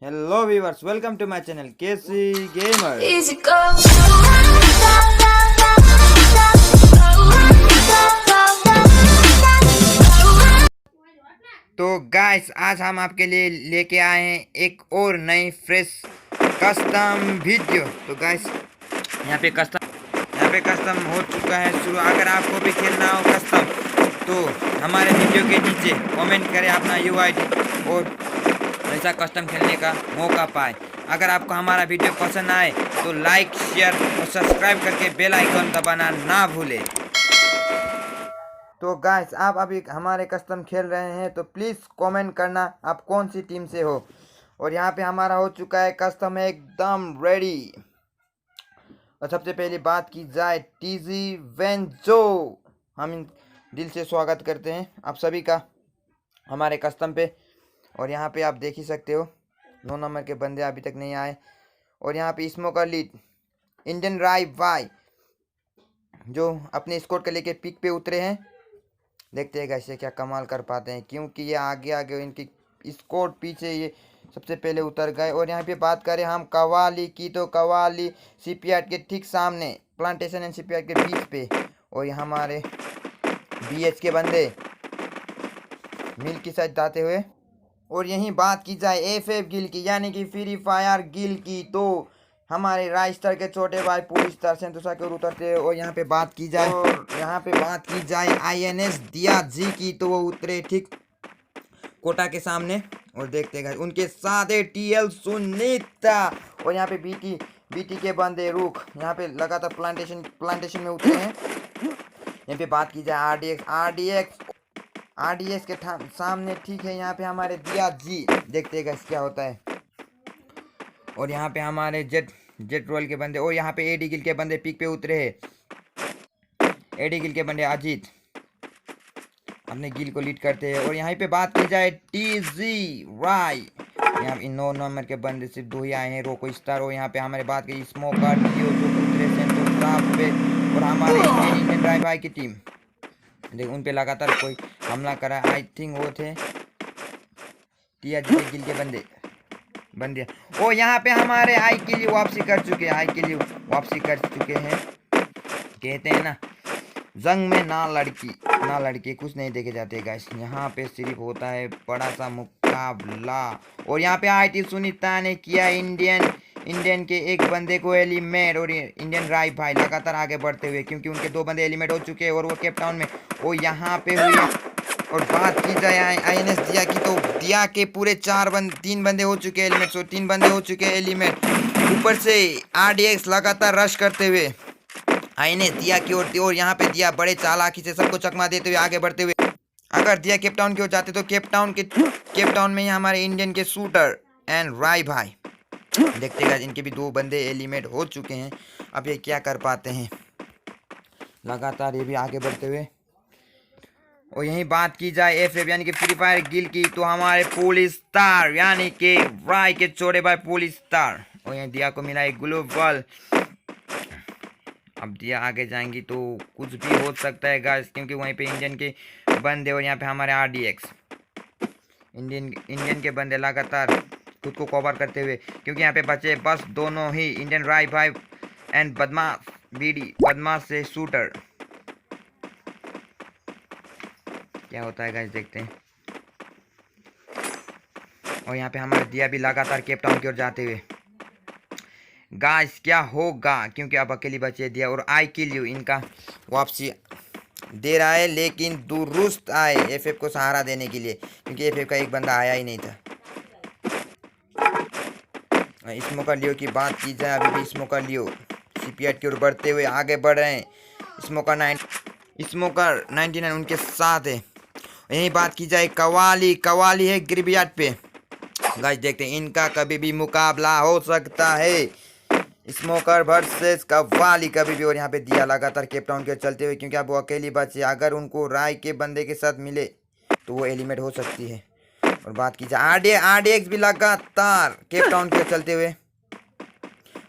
Hello viewers, welcome to my channel KC Gamer। Easy go. तो guys आज हम आपके लिए लेके आए हैं एक और नई फ्रेश कस्टम वीडियो। तो गाइस यहाँ पे कस्टम हो चुका है शुरू। अगर आपको भी खेलना हो कस्टम तो हमारे वीडियो के नीचे कमेंट करें अपना यूआईडी और ऐसा कस्टम खेलने का मौका पाए। अगर आपको हमारा वीडियो पसंद आए तो लाइक शेयर और सब्सक्राइब करके बेल आइकन दबाना ना भूलें। तो गाइस आप अभी हमारे कस्टम खेल रहे हैं तो प्लीज़ कमेंट करना आप कौन सी टीम से हो। और यहाँ पे हमारा हो चुका है कस्टम एकदम रेडी। और सबसे पहली बात की जाए टीजी वेंजो, हम दिल से स्वागत करते हैं आप सभी का हमारे कस्टम पे। और यहाँ पे आप देख ही सकते हो 9 नंबर के बंदे अभी तक नहीं आए। और यहाँ पे स्मोकर लीड इंडियन राय भाई जो अपने स्कोर के लेके पिक पे उतरे हैं। देखते हैं कैसे क्या कमाल कर पाते हैं, क्योंकि ये आगे आगे इनकी स्कोर पीछे ये सबसे पहले उतर गए। और यहाँ पे बात करें हम कवाली की तो कवाली सीपीआर के ठीक सामने प्लांटेशन एंड सीपीआर के बीच पे। और यहाँ हमारे बीएच के बंदे मिल की साइड जाते हुए। और यहीं बात की जाए एफएफ गिल की यानी कि फ्री फायर गिल की तो हमारे राइस्टर के छोटे भाई पुलिस स्टार सेंतोसा के उतरते हैं। और यहाँ पे बात की जाए आईएनएस दिया जी की तो वो उतरे ठीक कोटा के सामने। और देखते हैं उनके साथ है टीएल सुनीता। और यहाँ पे बीटी के बंदे रुख यहाँ पे लगातार प्लांटेशन में उतरे हैं। यहाँ पे बात की जाए आरडीएक्स के सामने ठीक है। यहाँ पे हमारे दिया जी, देखते हैं क्या होता है। और यहाँ पे हमारे जेट रोल के बंदे और यहाँ पे एडी गिल के बंदे पिक पे उतरे हैं। एडी गिल के बंदे अजीत अपने गिल को लीड करते हैं। और यहाँ पे बात की जाए टीजी राय, यहाँ इन 9 नंबर के बंदे सिर्फ 2 ही आए हैं, रोको स्टार। और यहाँ पे हमारे बात की स्मोकर जो उतरे सेंटोसा पे। और हमारे इंडियन राय भाई की टीम देख उन पे लगातार कोई हमला करा। आई थिंक वो थे टिया जी के गिल के बंदे। ओ यहाँ पे हमारे आई के लिए वापसी कर चुके हैं। कहते हैं ना जंग में ना लड़की कुछ नहीं देखे जाते गाइस, यहाँ पे सिर्फ होता है बड़ा सा मुकाबला। और यहाँ पे आईटी सुनीता ने किया इंडियन के एक बंदे को एलिमेंट। और इंडियन राय भाई लगातार आगे बढ़ते हुए क्योंकि उनके 2 बंदे एलिमेंट हो चुके हैं और वो केप टाउन में वो यहाँ पे हुई। और बात की जाए आईएनएस दिया की तो दिया के पूरे 3 बंदे हो चुके हैं एलिमेंट। 3 बंदे हो चुके हैं एलिमेंट। ऊपर से आरडीएक्स लगातार रश करते हुए आईएनएस दिया की ओर। और यहाँ पे दिया बड़े चालाकी से सबको चकमा देते हुए आगे बढ़ते हुए। अगर दिया केप टाउन की ओर जाते तो केप टाउन में ही हमारे इंडियन के शूटर एंड राय भाई। देखते हैं इनके भी 2 बंदे एलिमेंट हो चुके हैं। अब ये क्या कर पाते हैं, लगातार ये भी आगे बढ़ते हुए। और यही बात की जाए एफएफ यानी कि फ्री फायर गिल की तो हमारे पुलिस स्टार यानी कि राय के छोटे भाई पुलिस स्टार। और यहाँ दिया को मिला एक ग्लोबल। अब दिया आगे जाएंगी तो कुछ भी हो सकता है गाइस, क्योंकि वहीं पे इंडियन के बंदे और यहाँ पे हमारे आरडीएक्स इंडियन के बंदे लगातार खुद को कवर करते हुए, क्योंकि यहाँ पे बचे बस दोनों ही इंडियन राय भाई एंड बदमाश से शूटर। क्या होता है गाइस देखते हैं। और यहाँ पे हमारे दिया भी लगातार केप टाउन की ओर जाते हुए। गाइस क्या होगा, क्योंकि अब अकेली बचे दिया और आई किल यू इनका वापसी दे रहा है, लेकिन दुरुस्त आए एफएफ को सहारा देने के लिए, क्योंकि एफएफ का एक बंदा आया ही नहीं था। स्मोकर लियो की बात की जाए, अभी भी स्मोकर लियो सीपीआर की ओर बढ़ते हुए आगे बढ़ रहे हैं। स्मोकर 99 उनके साथ है। यही बात की जाए कवाली है ग्रेवयार्ड पे। गाइस देखते हैं इनका कभी भी मुकाबला हो सकता है, स्मोकर वर्सेस कवाली कभी भी। और यहाँ पे दिया लगातार केप टाउन के चलते हुए, क्योंकि अब वो अकेली बचे, अगर उनको राय के बंदे के साथ मिले तो वो एलिमेंट हो सकती है। और बात की जाए आरडीएक्स भी लगातार केप टाउन के चलते हुए।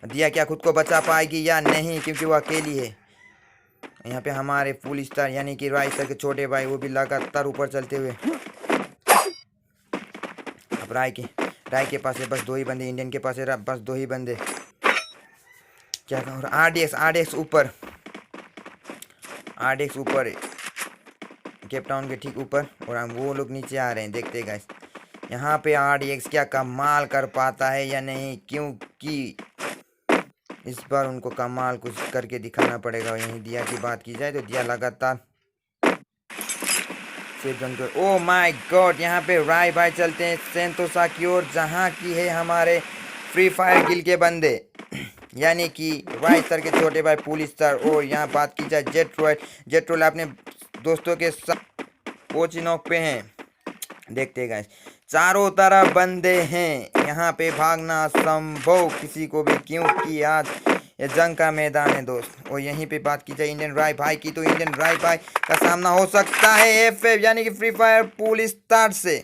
दिया क्या खुद को बचा पाएगी या नहीं, क्योंकि वो अकेली है। यहाँ पे हमारे फुल स्टार यानी कि राइस्टर के छोटे भाई वो भी लगातार ऊपर चलते हुए। अब राय के पास है बस 2 ही बंदे, इंडियन के पास है बस 2 ही बंदे। क्या कर आरडीएक्स ऊपर, आरडीएक्स ऊपर केप टाउन के ठीक ऊपर, और हम वो लोग नीचे आ रहे हैं। देखते हैं गाइस यहाँ पे आरडीएक्स क्या कमाल कर पाता है या नहीं, क्योंकि इस बार उनको कमाल कुछ करके दिखाना पड़ेगा। यहीं दिया की बात की जाए तो दिया लगातार ओ माय गॉड, यहाँ पे राय भाई चलते हैं सेंतोसा की ओर, जहाँ की है हमारे फ्री फायर गिल के बंदे, यानी कि राय सर के छोटे भाई पुलिस सर। और यहाँ बात की जाए जेट रॉयल अपने दोस्तों के साथ पोचिनोक पे हैं। देखते हैं गाइस चारों तरफ बंदे हैं, यहाँ पे भागना असंभव किसी को भी, क्योंकि आज ये जंग का मैदान है दोस्त। और यहीं पे बात की जाए इंडियन राय भाई की, तो इंडियन राय भाई का सामना हो सकता है एफएफ यानी कि फ्री फायर पुलिस स्टार से।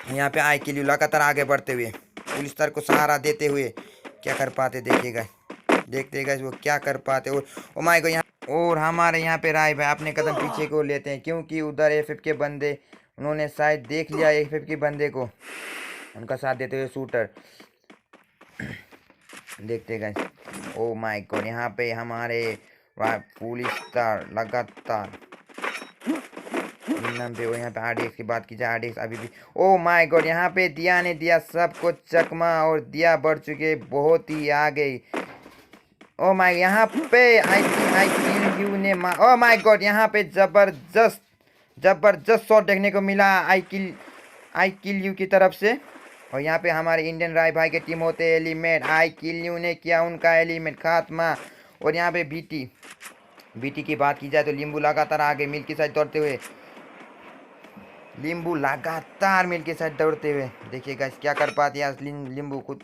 यहाँ पे आई किल लगातार आगे बढ़ते हुए पुलिस स्टार को सहारा देते हुए क्या कर पाते देखिएगा, देखते गाइस वो क्या कर पाते। और ओ माय गॉड, यहाँ और हमारे यहाँ पे राय भाई अपने कदम पीछे को लेते हैं, क्योंकि उधर एफएफ के बंदे उन्होंने शायद देख लिया एफएफ के बंदे को, उनका साथ देते हुए शूटर। देखते गाइस ओ माय गॉड, यहाँ पे हमारे पुलिस स्टार लगातार नाम पे। यहाँ पे आरडीएक्स की बात की जाए, आरडीएक्स अभी भी ओ माय गॉड, यहाँ पे दिया ने दिया सबको चकमा, और दिया बढ़ चुके बहुत ही आगे। ओ माय, यहाँ पे आई किल यू ने ओ माय गॉड, यहाँ पे जबरदस्त शॉट देखने को मिला आई किल यू की तरफ से। और यहाँ पे हमारे इंडियन राय भाई के टीम होते एलिमेंट, आई किल यू ने किया उनका एलिमेंट खात्मा। और यहाँ पे बीटी की बात की जाए तो लिंबू लगातार आगे मिल के साथ दौड़ते हुए, लिंबू लगातार मिल के साथ दौड़ते हुए देखिएगा क्या कर पाते हैं लिंबू, खुद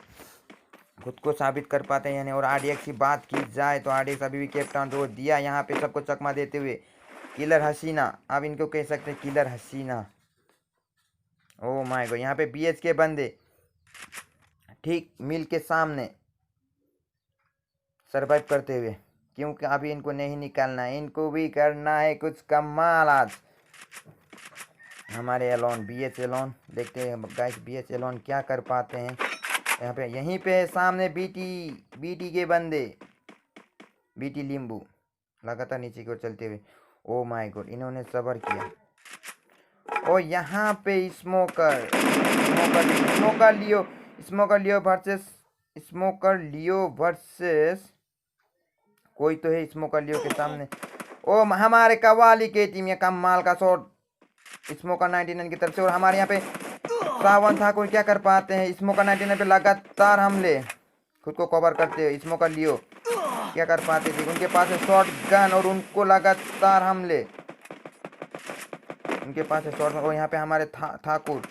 को साबित कर पाते हैं यानी। और आरडीएक्स की बात की जाए तो आरडीएक्स अभी भी केप टाउन रोड दिया यहाँ पे सबको चकमा देते हुए, किलर हसीना, अब इनको कह सकते हैं killer Hasina. O my God, यहाँ पे बीएच के बंदे ठीक मिल के सामने सरवाइव करते हुए, क्योंकि अभी इनको नहीं निकालना है, इनको भी करना है कुछ कमाल आज। हमारे एलोन बीएच एलोन, देखते हैं गाइस बीएच एलोन क्या कर पाते हैं। यहाँ पे यहीं पे सामने बीटी के बंदे, बीटी लिंबू लगातार नीचे की ओर चलते हुए। ओ माय गॉड, इन्होंने सबर किया। और यहाँ पे स्मोकर लियो वर्सेस कोई तो है स्मोकर लियो के सामने। ओ हमारे कवाली के टीम, ये कमाल का शॉट स्मोकर 99 की तरफ से। और हमारे यहाँ पे सावन ठाकुर क्या कर पाते हैं, स्मोकर 99 पे लगातार हमले, खुद को कवर करते हुए स्मोकर लियो क्या कर पाते थे, उनके पास है शॉट गन और उनको लगातार हमले, उनके पास है शॉट। और यहाँ पे हमारे ठाकुर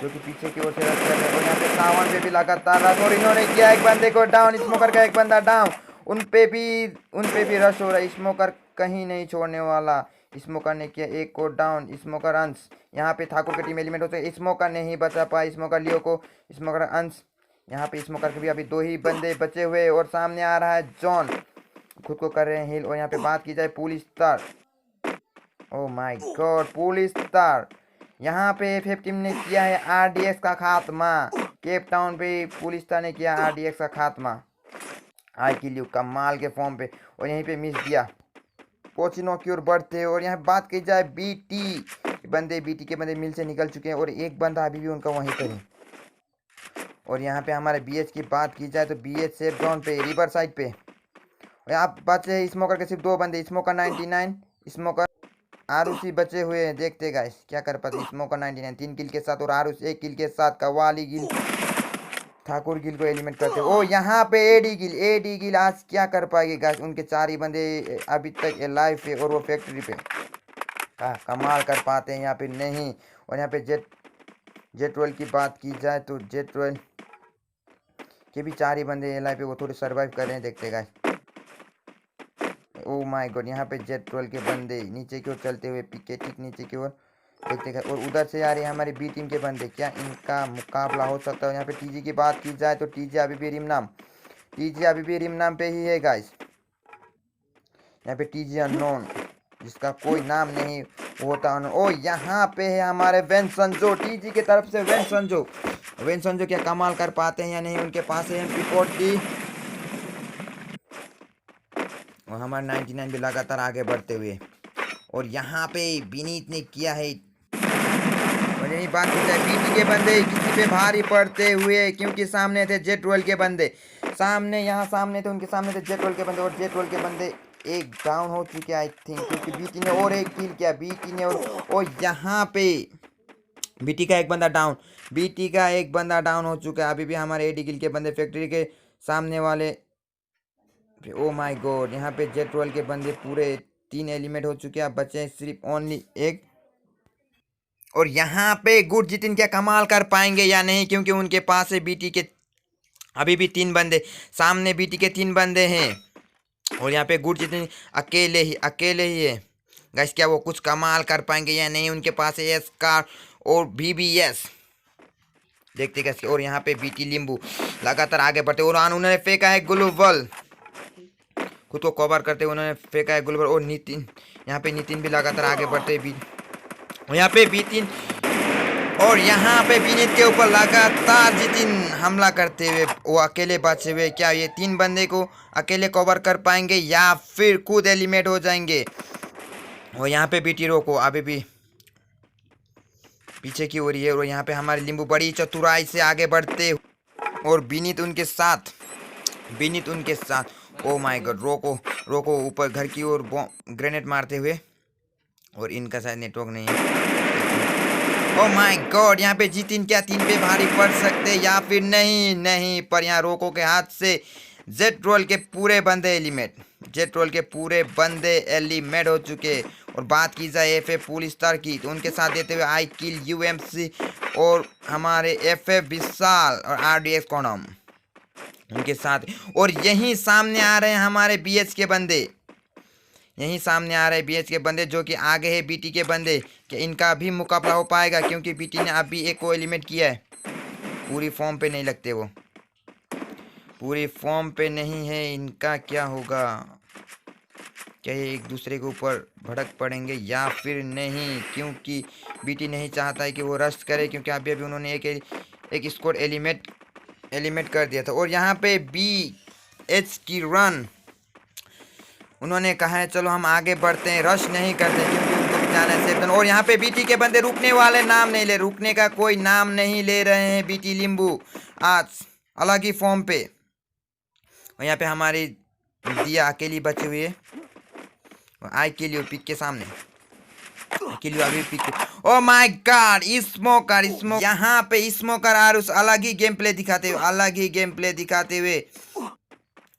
जो कि पीछे की ओर से रश कर रहे हैं, और यहाँ पे सावन पे भी लगातार रश, और इन्होंने किया एक बंदे को डाउन, स्मोकर का एक बंदा डाउन, उन पे भी रश हो रहा है, स्मोकर कहीं नहीं छोड़ने वाला। स्मोकर ने किया एक को डाउन, स्मोकर अंश, यहाँ पे ठाकुर के टीम एलिमेंट होते हैं, स्मोकर नहीं बचा पाया स्मोकर लियो को, स्मोकर अंश, यहाँ पे स्मोकर के भी अभी 2 ही बंदे बचे हुए। और सामने आ रहा है जॉन, खुद को कर रहे हैं हिल। और यहाँ पे बात की जाए police star, O my God police star, यहाँ पे एफएफ टीम ने किया है आरडीएक्स का खात्मा, केप टाउन पे पुलिस स्टार ने किया आरडीएक्स का खात्मा आई किल यू कमाल के फॉर्म पे। और यहीं पे मिस दिया पोचिनो की ओर बढ़ते। और यहाँ बात की जाए बीटी के बंदे मिल से निकल चुके हैं, और एक बंदा अभी भी उनका वहीं पर है। और यहाँ पे हमारे बीएच की बात की जाए तो बीएच सेफ जोन पे रिवर साइड पे, और यहाँ बचे स्मोकर के सिर्फ 2 बंदे, स्मोकर 99 स्मोकर आरुषि बचे हुए हैं। देखते गाइस क्या कर पाते, स्मोकर 99 3 किल के साथ और आरुष 1 किल के साथ कवाली गिल ठाकुर गिल को एलिमेंट करते। ओ यहाँ पे एडी गिल आज क्या कर पाएगी गाइस, उनके 4 ही बंदे अभी तक लाइव है और वो फैक्ट्री पे कमाल कर पाते हैं यहाँ पे नहीं। और यहाँ पे जेट रॉयल की बात की जाए तो जेट रॉयल के भी 4 ही बंदे लाइव पे, वो थोड़े सर्वाइव कर रहे हैं। देखते गाइस ओ माय गॉड, यहाँ पे जेट रॉयल के बंदे नीचे की ओर चलते हुए पीके ठीक नीचे की ओर देखते हैं। और उधर से आ रहे हैं हमारी बी टीम के बंदे, क्या इनका मुकाबला हो सकता है। यहाँ पे टीजी की बात की जाए तो टीजी अभी भी रिम नाम पे ही है गाइस। यहाँ पे टीजी अननोन जिसका कोई नाम नहीं, वो होता है। ओ यहाँ पे है हमारे वेंसन्जो, टीजी की तरफ से वेंसन्जो। वेंसन्जो क्या कमाल कर पाते हैं या नहीं, उनके पास है MP40 और हमारे 99 भी लगातार आगे बढ़ते हुए। और यहाँ पे विनीत ने किया है, और यही बात हो जाए बीटी के बंदे किसी पे भारी पड़ते हुए, क्योंकि सामने थे जेट रोल के बंदे, सामने यहाँ सामने थे, उनके सामने थे जेट रोल के बंदे, और जेट रोल के बंदे एक डाउन हो चुके आई थिंक, क्योंकि बीटी ने और एक किल किया, बीटी ने और यहाँ पे बीटी का एक बंदा डाउन, बीटी का एक बंदा डाउन हो चुका है। अभी भी हमारे एडी गिल के बंदे फैक्ट्री के सामने वाले, ओ माय गॉड, यहाँ पे जेट रोल के बंदे पूरे 3 एलिमेंट हो चुके हैं, अब बचे हैं सिर्फ ओनली एक। और यहाँ पे गुड जितिन क्या कमाल कर पाएंगे या नहीं, क्योंकि उनके पास है बीटी के अभी भी 3 बंदे, सामने बीटी के 3 बंदे हैं, और यहाँ पे गुड जितिन अकेले ही है गाइस। क्या वो कुछ कमाल कर पाएंगे या नहीं, उनके पास है एस कार और BBS, देखते कैसे। और यहाँ पे बीटी लिंबू लगातार आगे बढ़ते, और उन्होंने फेंका है ग्लोबल, खुद को कवर करते उन्होंने फेंका है ग्लोबल। और नितिन, यहाँ पे नितिन भी लगातार आगे बढ़ते भी, और यहाँ पे बीतिन, और यहाँ पे विनीत के ऊपर लगातार जितिन हमला करते हुए, वो अकेले बचे हुए। क्या ये 3 बंदे को अकेले कवर कर पाएंगे या फिर खुद एलिमिनेट हो जाएंगे। और यहाँ पे बीटी रोको अभी भी पीछे की ओर है, और यहाँ पे हमारे लिंबू बड़ी चतुराई से आगे बढ़ते, और विनीत उनके साथ, ओ माय गॉड, रोको ऊपर घर की ओर ग्रेनेड मारते हुए, और इनका शायद नेटवर्क नहीं है। ओ माय गॉड, यहाँ पे जितिन क्या 3 पे भारी पड़ सकते या फिर नहीं, पर यहाँ रोको के हाथ से जेट रोल के पूरे बंदे एलिमेट हो चुके। और बात की जाए FF पुलिस स्टार की, तो उनके साथ देते हुए आई किल UMC और हमारे FF विशाल और RDX कॉनम उनके साथ। और यहीं सामने आ रहे हैं हमारे BH के बंदे, जो कि आगे है BT के बंदे। कि इनका भी मुकाबला हो पाएगा, क्योंकि BT ने अभी एक को एलिमिनेट किया है, पूरी फॉर्म पे नहीं लगते, वो पूरी फॉर्म पे नहीं है। इनका क्या होगा, क्या ये एक दूसरे के ऊपर भड़क पड़ेंगे या फिर नहीं, क्योंकि BT नहीं चाहता है कि वो रश करे, क्योंकि अभी उन्होंने एक स्क्वाड एलिमिनेट कर दिया था। और यहाँ पे BH की रन, उन्होंने कहा है चलो हम आगे बढ़ते हैं, रश नहीं करते, क्योंकि उनको भी जाना है सेफ। और यहाँ पे BT के बंदे रुकने का कोई नाम नहीं ले रहे हैं। BT लिंबू आज अलग ही फॉर्म पे। और यहाँ पे हमारी दिया अकेली बची हुई है, आई के लिए पिक के सामने अभी peek. Oh my God, smoker यहाँ पे स्मोकर आरुस अलग ही गेम प्ले दिखाते हुए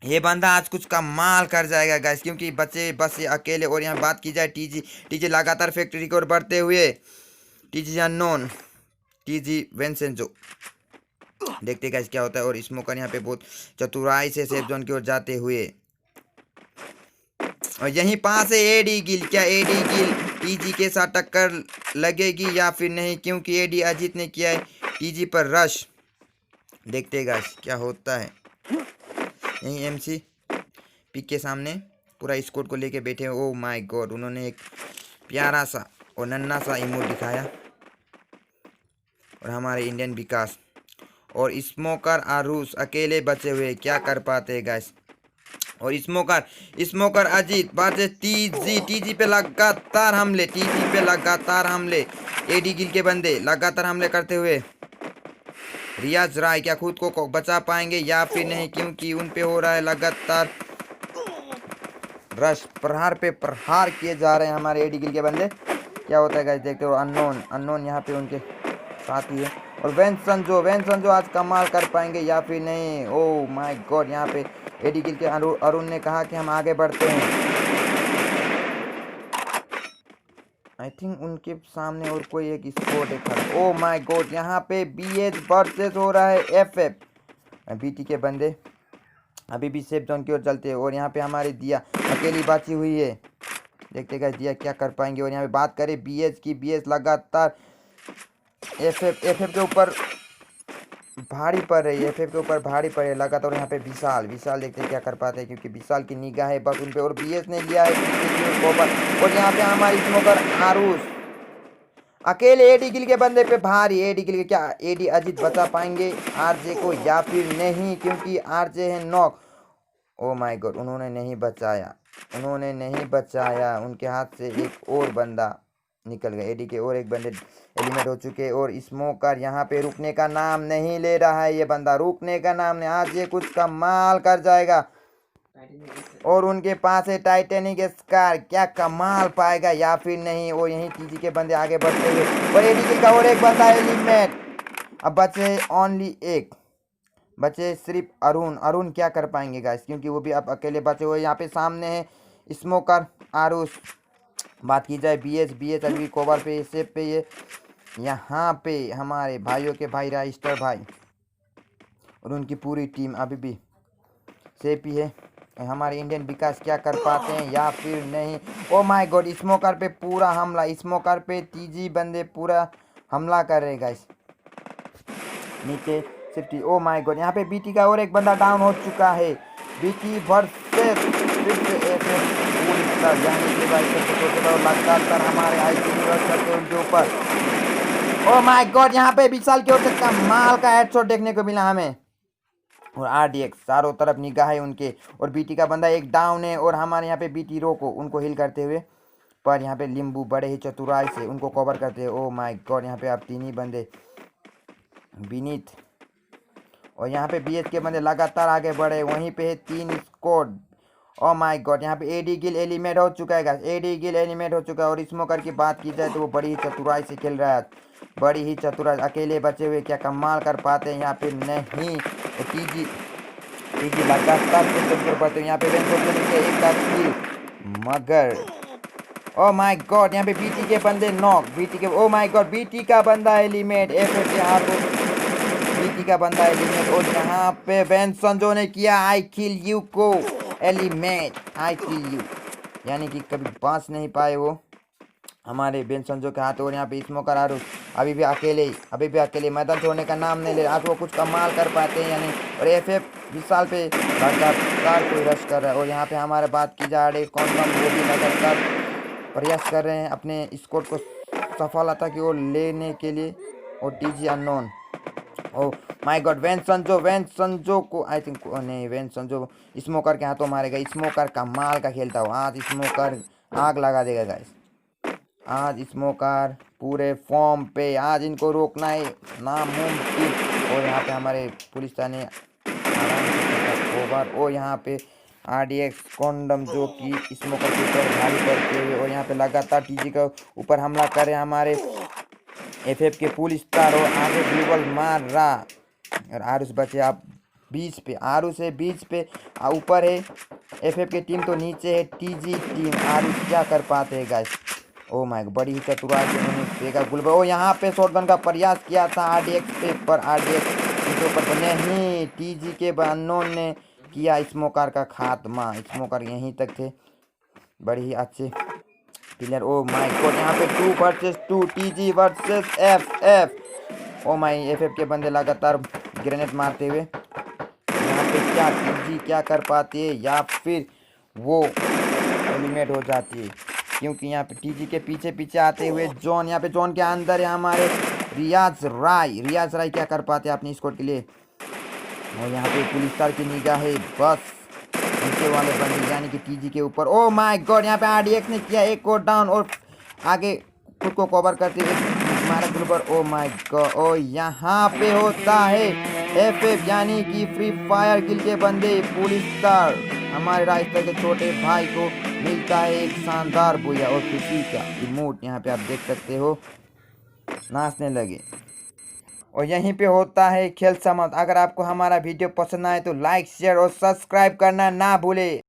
ये बंदा आज कुछ कमाल कर जाएगा गाइस, क्योंकि बचे बस ये अकेले। और यहाँ बात की जाए टीजी लगातार फैक्ट्री की ओर बढ़ते हुए, टीजी अननोन, टीजी वेंसेंजो, देखते गाइस क्या होता है। और स्मोकर यहाँ पे बहुत चतुराई से सेफ जोन की ओर जाते हुए, और यहीं पास है एडी गिल। क्या एडी गिल टीजी के साथ टक्कर लगेगी या फिर नहीं, क्योंकि एडी अजीत ने किया है टीजी पर रश, देखते गाइस क्या होता है। यहीं MC पिक के सामने पूरा स्क्वाड को लेके बैठे। ओ माय गॉड, उन्होंने एक प्यारा सा और नन्ना सा इमोट दिखाया। और हमारे इंडियन विकास और स्मोकर आरूस अकेले बचे हुए, क्या कर पाते हैं गाइस। और स्मोकर अजीत बाजे टीजी पे लगातार हमले, एडी गिल के बंदे लगातार हमले करते हुए। रियाज राय क्या खुद को बचा पाएंगे या फिर नहीं, क्योंकि उन पे हो रहा है लगातार रश, प्रहार पे प्रहार किए जा रहे हैं हमारे एडी गिल के बंदे। क्या होता है गाइस देखते हो। अननोन यहाँ पे उनके साथ ही है। और वेंसन्जो आज कमाल कर पाएंगे या फिर नहीं। ओ माय गॉड, यहाँ पे एडी गिल के अरुण ने कहा कि हम आगे बढ़ते हैं। आई थिंक उनके सामने और कोई एक स्क्वाड है। ओ माय गॉड, यहाँ पे BH वर्सेस हो रहा है FF। BT के बंदे अभी भी सेफ जोन की ओर चलते हैं। और यहाँ पे हमारी दिया अकेली बची हुई है, देखते गए दिया क्या कर पाएंगे। और यहाँ पे बात करें BH की, BH लगातार FF के ऊपर भारी पड़ रही है, एफएफ के ऊपर भारी पड़ रही है लगातार। यहाँ पे विशाल विशाल देखते हैं क्या कर पाते हैं, क्योंकि विशाल की निगाह है बस उन पे। और बीएस ने लिया है कॉपर। और यहाँ पे हमारी स्मोकर आरुष अकेले एडी गिल के बंदे पे भारी। एडी गिल के क्या एडी अजीत बचा पाएंगे आरजे को या फिर नहीं, क्योंकि आरजे है नॉक। ओ माय गॉड, उन्होंने नहीं बचाया, उन्होंने नहीं बचाया। उनके हाथ से एक और बंदा निकल गया, एडी के और एक बंदे एलिमिनेट हो चुके। और स्मोकर यहाँ पे रुकने का नाम नहीं ले रहा है, ये बंदा रुकने का नाम नहीं। आज ये कुछ कमाल कर जाएगा। और उनके पास है टाइटेनिक स्कार, क्या कमाल पाएगा या फिर नहीं। और यहीं टीजी के बंदे आगे बढ़ते हुए, और एडी का और एक बंदा एलिमिनेट। अब बचे ओनली एक, बचे सिर्फ अरुण। अरुण क्या कर पाएंगे गाइस, क्योंकि वो भी अब अकेले बचे हुए। यहाँ पे सामने है स्मोकर आरुष। बात की जाए बीएच अभी कोबर पे सेप पे ये यहाँ पे हमारे भाइयों के भाई राइस्टर भाई और उनकी पूरी टीम अभी भी सेफ ही है। हमारे इंडियन विकास क्या कर पाते हैं या फिर नहीं। ओ माय गॉड, स्मोकर पे पूरा हमला, स्मोकर पे टीजी बंदे पूरा हमला कर रहे गाइस नीचे सिटी। ओ माय गॉड, यहाँ पे बीटी का और एक बंदा डाउन हो चुका है। बीटी वर्सेस लगातार हमारे उनके ऊपर। ओ माय गॉड, यहाँ पे विशाल की ओर से कमाल का हेडशॉट देखने को मिला हमें। और आरडीएक्स चारों तरफ निगाह है उनके। और बीटी का बंदा एक डाउन है। और हमारे यहाँ पे बीटी रोको उनको हिल करते हुए, पर यहाँ पे लिंबू बड़े ही चतुराई से उनको कवर करते हैं। ओ माय गॉड, यहाँ पे आप 3 ही बंदे विनीत और यहाँ पे बीएच के बंदे लगातार आगे बढ़े। वहीं पे है 3 स्क्वाड। ओ माय गॉड, यहाँ पे एडी गिल एलिमिनेट हो चुका है, एडी गिल एलिमिनेट हो चुका है। और स्मोकर की बात की जाए तो वो बड़ी ही चतुराई से खेल रहा है, बड़ी ही चतुराई। अकेले बचे हुए क्या कमाल कर पाते हैं यहाँ पे नहीं। टीजी लगातार पाते हैं यहाँ पे एक का किल, मगर ओ माय गॉड, यहाँ पे बीटी के बंदे नॉक। बीटी के ओ माय गॉड, बीटी का बंदा एलिमिनेट। एफएफ यहाँ पे बीटी का बंदा एलिमिनेट। और यहाँ पे वेंसन जो ने किया आई किल यू को एलिमिनेट, आई किल यू, यानी कि कभी बांच नहीं पाए वो हमारे बेंसन जो के हाथ। और यहाँ पे स्मोकर आरुष अभी भी अकेले मैदान छोड़ने का नाम नहीं ले रहा। आज वो कुछ कमाल कर पाते हैं या नहीं। और एफएफ विशाल पे लगातार कोई रश कर रहा है। और यहाँ पे हमारे बात की जा रही कौन वो भी लगातार प्रयास कर रहे हैं अपने स्कोर को सफलता की ओर लेने के लिए। और TG unknown, O my God, Benson जो को आई थिंक नहीं, वेंसन जो स्मोकर के हाथों मारेगा। स्मोकर कमाल का खेलता हो आज, स्मोकर आग लगा देगा गाइस आज। स्मोकर पूरे फॉर्म पे, आज इनको रोकना है नामुमकिन। और यहाँ पे हमारे पुलिस थाने ओवर। और यहाँ पे आरडीएक्स कॉन्डम जो कि स्मोकर के ऊपर भारी करते हुए, और यहाँ पे लगातार टीजी के ऊपर हमला कर रहे हैं हमारे एफएफ के पुलिस स्टार। और आगे ग्लोबल मार रहा। और आरुष बचे आप 20 पे, आरुष है 20 पे, ऊपर है एफएफ की टीम तो नीचे है टीजी टीम। आरुष क्या कर पाते हैं गाइस। ओ माय गॉड, बड़ी ही चतुराई से उन्होंने फेंका गुलबर। ओ यहाँ पे शॉटगन का प्रयास किया था आरडीएक्स पे, पर आरडीएक्स के ऊपर नहीं, टीजी के अननोन ने किया स्मोकर का खात्मा। स्मोकर यहीं तक थे, बड़ी ही अच्छे प्लेयर। ओ माय गॉड, यहाँ पे 2 versus 2, TG versus FF. Oh my, FF के बंदे लगातार ग्रेनेड मारते हुए। यहाँ पे क्या टीजी क्या कर पाती है या फिर वो एलिमिनेट हो जाती है, क्योंकि यहाँ पे टीजी के पीछे आते हुए जॉन, यहाँ पे जॉन के अंदर है हमारे रियाज राय क्या कर पाते हैं अपनी स्क्वाड के लिए। और यहाँ पे पुलिस स्टार की निगाह है बस नीचे वाले बंदे यानी कि टीजी के ऊपर। ओ माय गॉड, यहाँ पे आरडीएक्स ने किया एक और डाउन और आगे खुद को कवर करते हुए हमारा ग्रुपर। ओ माय गॉड, ओ यहाँ पे होता है एफएफ यानी कि फ्री फायर गिल के बंदे पुलिस स्टार हमारे रास्ते के छोटे भाई को मिलता है एक शानदार बुया और खुशी का इमोट। यहाँ पे आप देख सकते हो नाचने लगे। और यहीं पे होता है खेल समाप्त। अगर आपको हमारा वीडियो पसंद आए तो लाइक शेयर और सब्सक्राइब करना ना भूले।